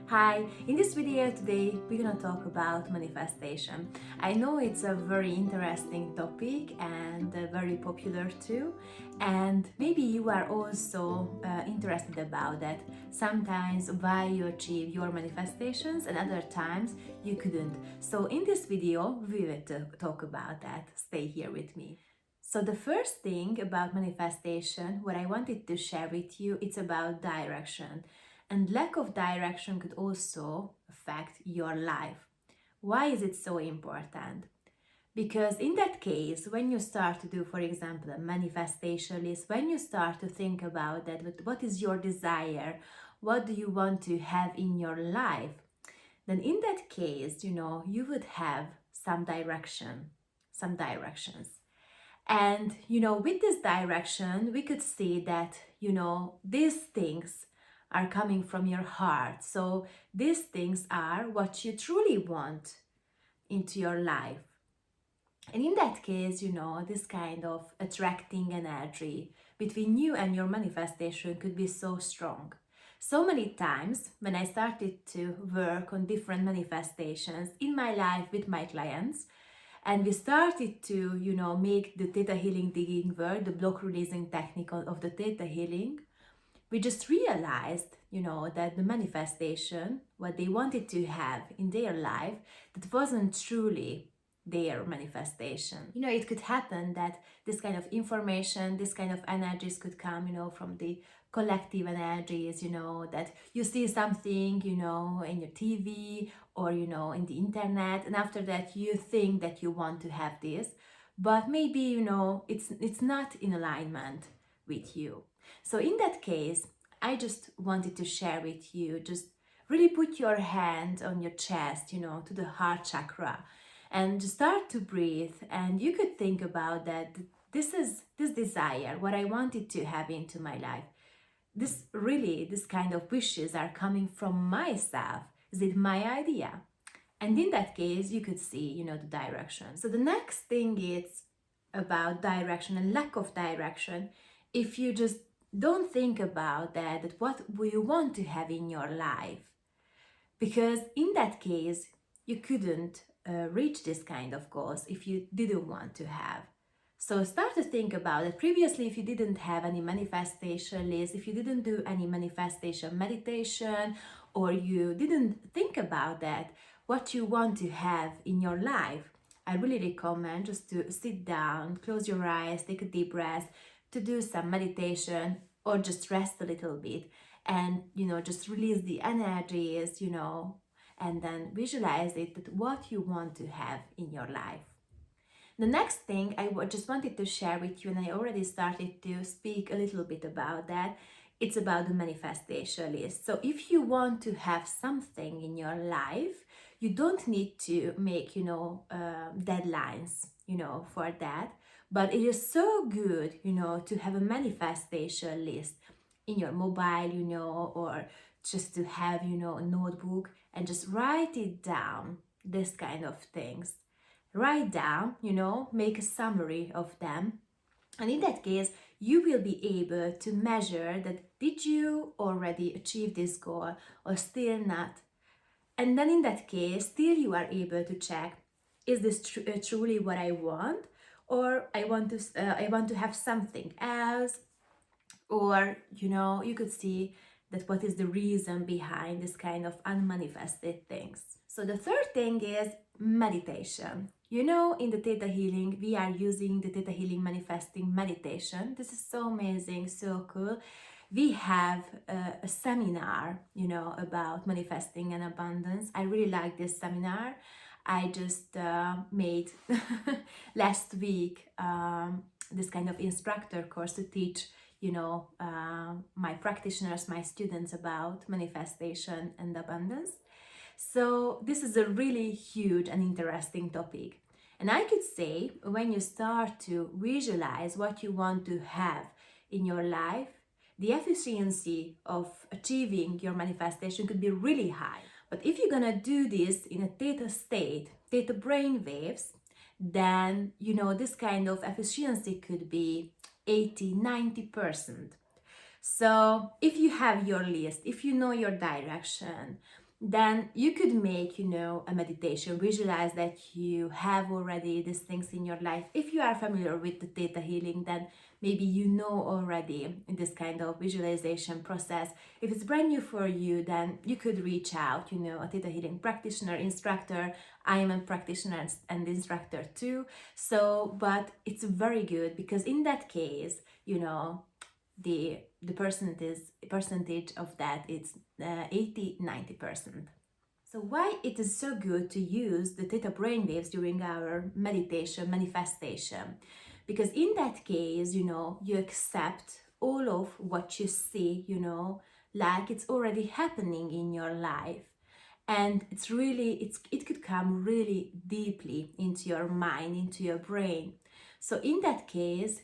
Hi, in this video today we're gonna talk about manifestation. I know it's a very interesting topic and very popular too, and maybe you are also interested about that. Sometimes why you achieve your manifestations and other times you couldn't. So in this video we will talk about that. Stay here with me. So the first thing about manifestation, what I wanted to share with you, it's about direction. And lack of direction could also affect your life. Why is it so important? Because in that case, when you start to do, for example, a manifestation list, when you start to think about that, what is your desire? What do you want to have in your life? Then in that case, you would have some direction, some directions. And, with this direction, we could see that, these things are coming from your heart. So these things are what you truly want into your life. And in that case, this kind of attracting energy between you and your manifestation could be so strong. So many times when I started to work on different manifestations in my life with my clients, and we started to, make the theta healing digging work, the block releasing technique of the theta healing, we just realized, that the manifestation, what they wanted to have in their life, that wasn't truly their manifestation. It could happen that this kind of information, this kind of energies could come, from the collective energies, that you see something, in your TV or, in the internet, and after that you think that you want to have this, but maybe, it's not in alignment with you. So in that case, I just wanted to share with you, just really put your hand on your chest, to the heart chakra, and just start to breathe. And you could think about that. This desire, what I wanted to have into my life. This kind of wishes are coming from myself. Is it my idea? And in that case, you could see, the direction. So the next thing is about direction and lack of direction. If you just don't think about that what you want to have in your life, because in that case you couldn't reach this kind of goals if you didn't want to have. So start to think about it. Previously, if you didn't have any manifestation list, if you didn't do any manifestation meditation, or you didn't think about that, what you want to have in your life, I really recommend just to sit down, close your eyes, take a deep breath, to do some meditation or just rest a little bit, and just release the energies, and then visualize it that what you want to have in your life. The next thing just wanted to share with you, and I already started to speak a little bit about that, it's about the manifestation list. So if you want to have something in your life, you don't need to make, deadlines, for that. But it is so good, to have a manifestation list in your mobile, or just to have, a notebook and just write it down, this kind of things. Write down, make a summary of them. And in that case, you will be able to measure that did you already achieve this goal or still not. And then in that case, still you are able to check, is this truly what I want? Or I want to have something else, or you could see that what is the reason behind this kind of unmanifested things. So the third thing is meditation. In the theta healing we are using the theta healing manifesting meditation. This is so amazing, so cool. We have a seminar about manifesting and abundance. I really like this seminar. I just made last week this kind of instructor course to teach my practitioners, my students, about manifestation and abundance. So this is a really huge and interesting topic. And I could say when you start to visualize what you want to have in your life, the efficiency of achieving your manifestation could be really high. But if you're gonna do this in a theta state, theta brain waves, then this kind of efficiency could be 80-90%. So if you have your list, if you know your direction, then you could make, a meditation, visualize that you have already these things in your life. If you are familiar with the theta healing, then maybe you know already this kind of visualization process. If it's brand new for you, then you could reach out, a theta healing practitioner, instructor. I am a practitioner and instructor too. So, but it's very good because in that case, the percentage of that it's 80-90%. So why it is so good to use the theta brainwaves during our meditation manifestation? Because in that case, you accept all of what you see, like it's already happening in your life. And it could come really deeply into your mind, into your brain. So in that case,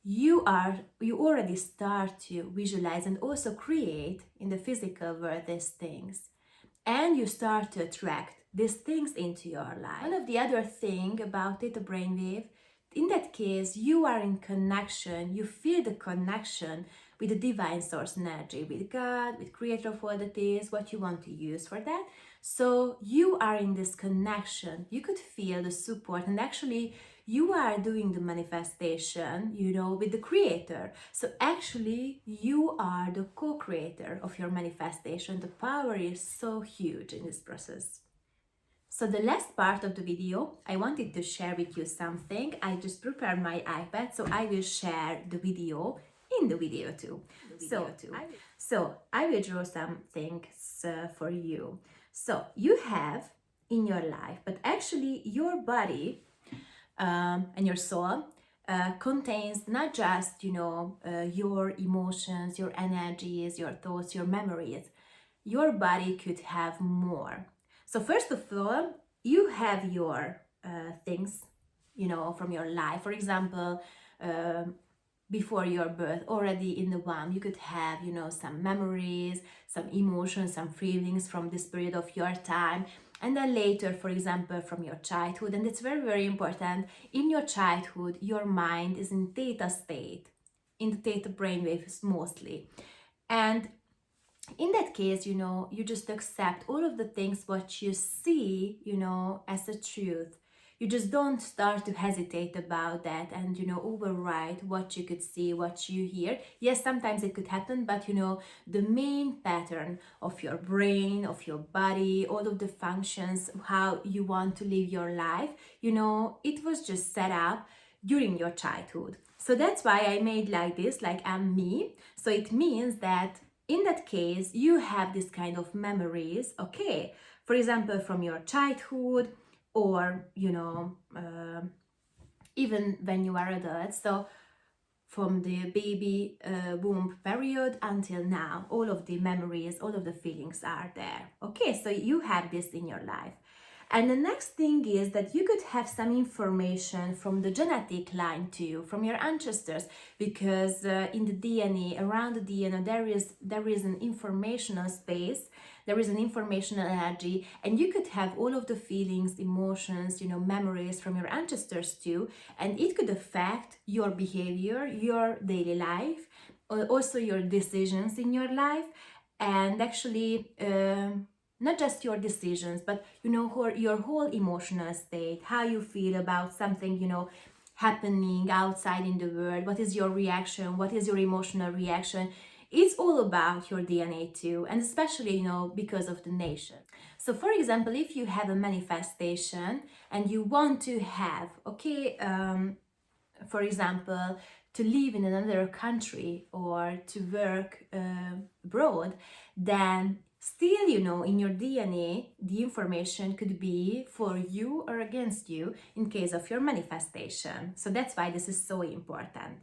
you already start to visualize and also create in the physical world these things, and you start to attract these things into your life. One of the other thing about theta brainwave, in that case, you are in connection, you feel the connection with the divine source energy, with God, with creator of all that is, what you want to use for that. So you are in this connection, you could feel the support, and actually you are doing the manifestation, with the creator. So actually you are the co-creator of your manifestation. The power is so huge in this process. So the last part of the video, I wanted to share with you something. I just prepared my iPad, so I will share the video in the video too. So I will draw some things for you. So you have in your life, but actually your body and your soul contains not just your emotions, your energies, your thoughts, your memories. Your body could have more. So first of all, you have your things from your life. For example, before your birth, already in the womb, you could have some memories, some emotions, some feelings from this period of your time. And then later, for example, from your childhood. And it's very, very important. In your childhood, your mind is in theta state, in the theta brainwaves mostly. And in that case, you just accept all of the things what you see, as a truth. You just don't start to hesitate about that and, override what you could see, what you hear. Yes, sometimes it could happen, but, the main pattern of your brain, of your body, all of the functions, how you want to live your life, it was just set up during your childhood. So that's why I made like this, like I'm me. So it means that in that case, you have this kind of memories, okay, for example, from your childhood or, even when you are adult. So from the baby womb period until now, all of the memories, all of the feelings are there. Okay, so you have this in your life. And the next thing is that you could have some information from the genetic line too, from your ancestors, because in the DNA, around the DNA, there is an informational space, there is an informational energy, and you could have all of the feelings, emotions, memories from your ancestors too, and it could affect your behavior, your daily life, also your decisions in your life, and actually not just your decisions, but your whole emotional state, how you feel about something happening outside in the world. What is your reaction? What is your emotional reaction? It's all about your DNA too, and especially because of the nation. So for example, if you have a manifestation and you want to have, for example, to live in another country or to work abroad, then still, in your DNA, the information could be for you or against you in case of your manifestation. So that's why this is so important.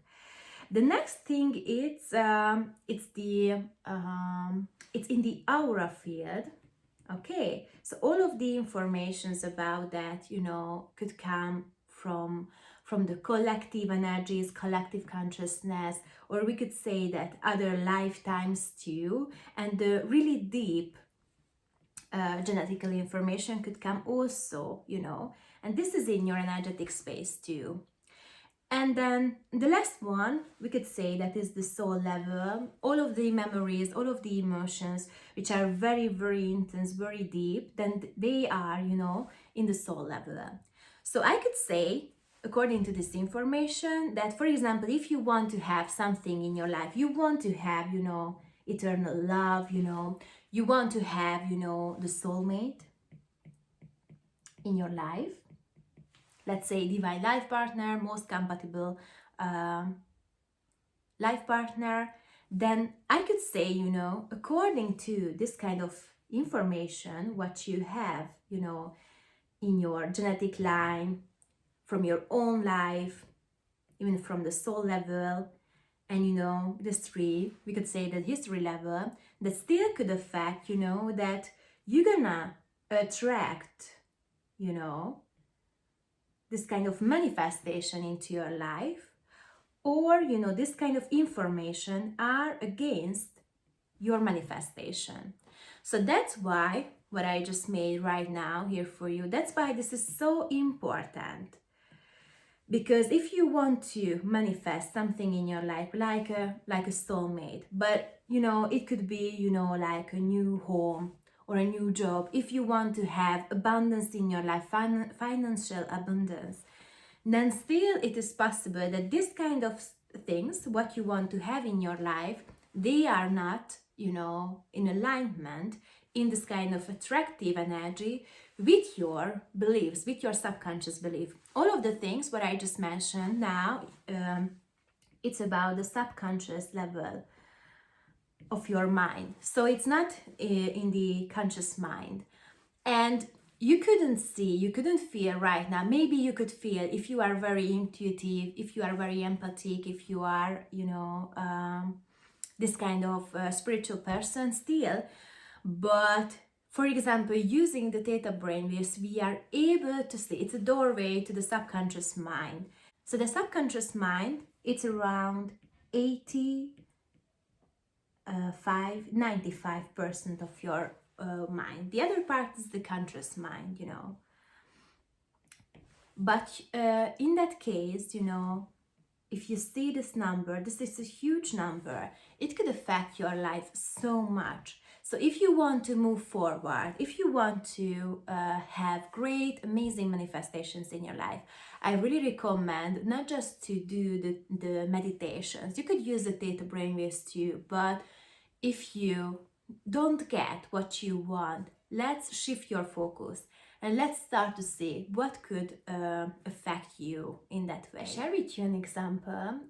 The next thing it's in the aura field. Okay, so all of the informations about that, could come from the collective energies, collective consciousness, or we could say that other lifetimes too, and the really deep genetical information could come also, and this is in your energetic space too. And then the last one, we could say that is the soul level. All of the memories, all of the emotions, which are very, very intense, very deep, then they are, in the soul level. So I could say, according to this information, that, for example, if you want to have something in your life, you want to have, eternal love, you want to have, the soulmate in your life, let's say divine life partner, most compatible life partner, then I could say, according to this kind of information, what you have, in your genetic line, from your own life, even from the soul level, and the three, we could say that history level, that still could affect, that you're gonna attract, this kind of manifestation into your life, or this kind of information are against your manifestation. So that's why what I just made right now here for you, that's why this is so important. Because if you want to manifest something in your life, like a soulmate, but it could be like a new home or a new job, if you want to have abundance in your life, financial abundance, then still it is possible that this kind of things, what you want to have in your life, they are not, in alignment, in this kind of attractive energy with your beliefs, with your subconscious belief. All of the things what I just mentioned now, it's about the subconscious level of your mind. So it's not in the conscious mind. And you couldn't feel right now. Maybe you could feel if you are very intuitive, if you are very empathic, if you are, this kind of spiritual person still. But for example, using the theta brainwaves, we are able to see it's a doorway to the subconscious mind. So the subconscious mind, it's around 95% of your mind. The other part is the conscious mind, But in that case, if you see this number, this is a huge number. It could affect your life so much. So if you want to move forward, if you want to have great, amazing manifestations in your life, I really recommend not just to do the meditations. You could use the theta brainwaves too, but if you don't get what you want, let's shift your focus and let's start to see what could affect you in that way. I share with you an example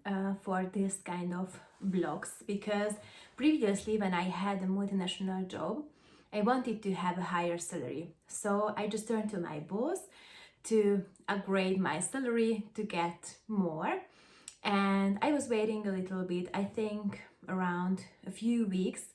for this kind of blocks, because previously when I had a multinational job, I wanted to have a higher salary. So I just turned to my boss to upgrade my salary to get more. And I was waiting a little bit, I think around a few weeks,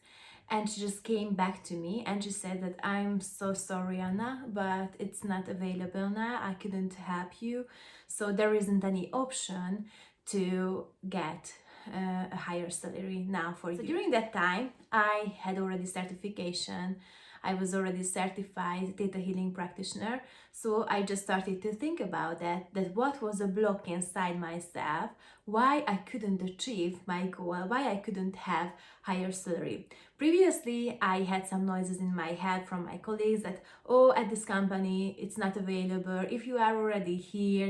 and she just came back to me and she said that I'm so sorry, Anna, but it's not available now. I couldn't help you. So there isn't any option to get a higher salary now for you. So during that time, I had already certification. I was already certified Theta Healing practitioner. So I just started to think about that what was a block inside myself, why I couldn't achieve my goal, why I couldn't have higher salary. Previously, I had some noises in my head from my colleagues that, oh, at this company, it's not available. If you are already here,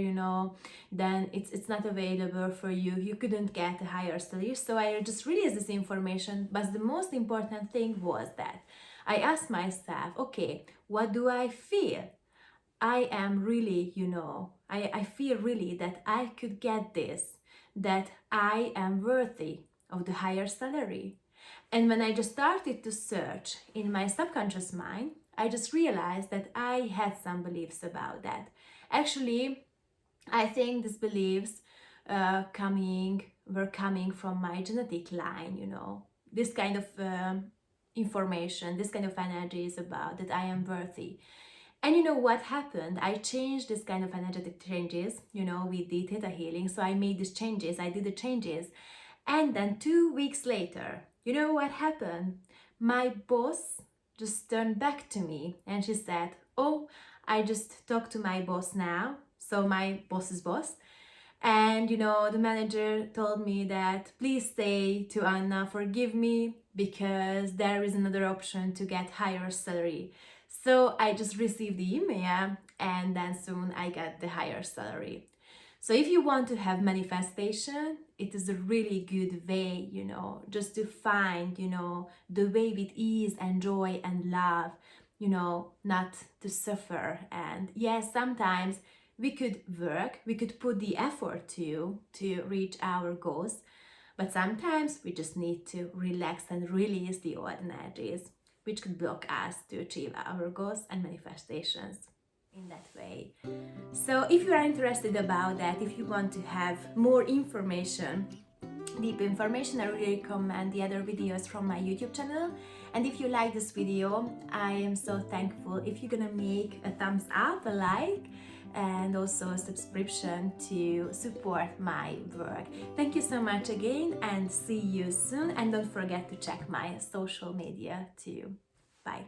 then it's not available for you. You couldn't get a higher salary. So I just released this information. But the most important thing was that I asked myself, okay, what do I feel? I am really, I feel really that I could get this, that I am worthy of the higher salary. And when I just started to search in my subconscious mind, I just realized that I had some beliefs about that. Actually, I think these beliefs were coming from my genetic line, This kind of information, this kind of energy is about that I am worthy. And what happened? I changed this kind of energetic changes, with the theta healing. So I made these changes, I did the changes. And then 2 weeks later, what happened? My boss just turned back to me and she said, oh, I just talked to my boss now. So my boss's boss. And the manager told me that please say to Anna, forgive me because there is another option to get higher salary. So I just received the email and then soon I got the higher salary. So if you want to have manifestation, it is a really good way, just to find, the way with ease and joy and love, not to suffer. And yes, sometimes we could work, we could put the effort to reach our goals, but sometimes we just need to relax and release the old energies, which could block us to achieve our goals and manifestations in that way. So if you are interested about that, if you want to have more information, deep information, I really recommend the other videos from my YouTube channel. And if you like this video, I am so thankful if you're gonna make a thumbs up, a like, and also a subscription to support my work. Thank you so much again and see you soon. And don't forget to check my social media too. Bye.